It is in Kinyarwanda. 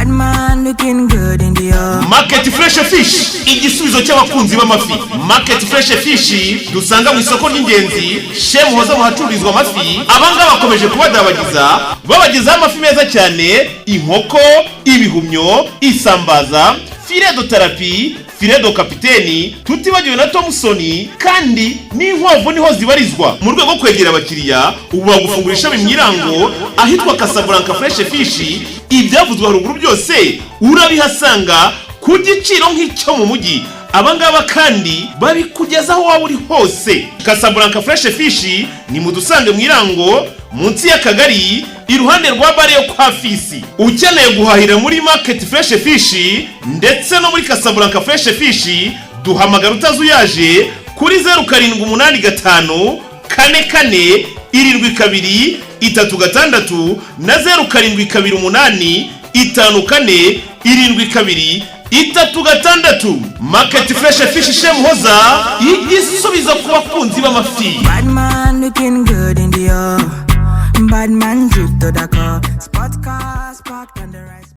man looking good in the air. Market Fresh Fish, igisubizo cy'abakunzi b'amafi. Market Fresh Fish dusanga mu isoko ry'ingenzi Shemu hoza mu hacururizwa amafi. Abanga bakomeje kubadabagiza babagiza amafi meza cyane, inkoko, ibihumyo, isambaza, filet de tarapi, filet de kapiteni, tutibagiwe na Thompson, kandi n'inkwavu niho zibarizwa. Mu rwego kwegera abakiriya, ubu bagufungurisha bimyirango ahitwa Casablanca Fresh Fish. Ibyavuzwe haruguru byose urabihasanga ku giciro nk'icyo mu mujyi. Abangaba kandi babikugezaho waba uri hose. Casablanca Fresh Fish ni mudusange mwirango munsi y'akagari iruhande rwa bare yo kwa Fisi. Ukeneye guhahira muri Market Fresh Fish ndetse no muri Casablanca Fresh Fish, duhamagara utazuyaje kuri 0785 44 72 36 na 0728 54 72 36. Market Fresh Fish Shemu hoza, igisubizo ku bakunzi b'amafi. Bad man looking good in the air. Bad man drift to the car. Spot cars parked on the right.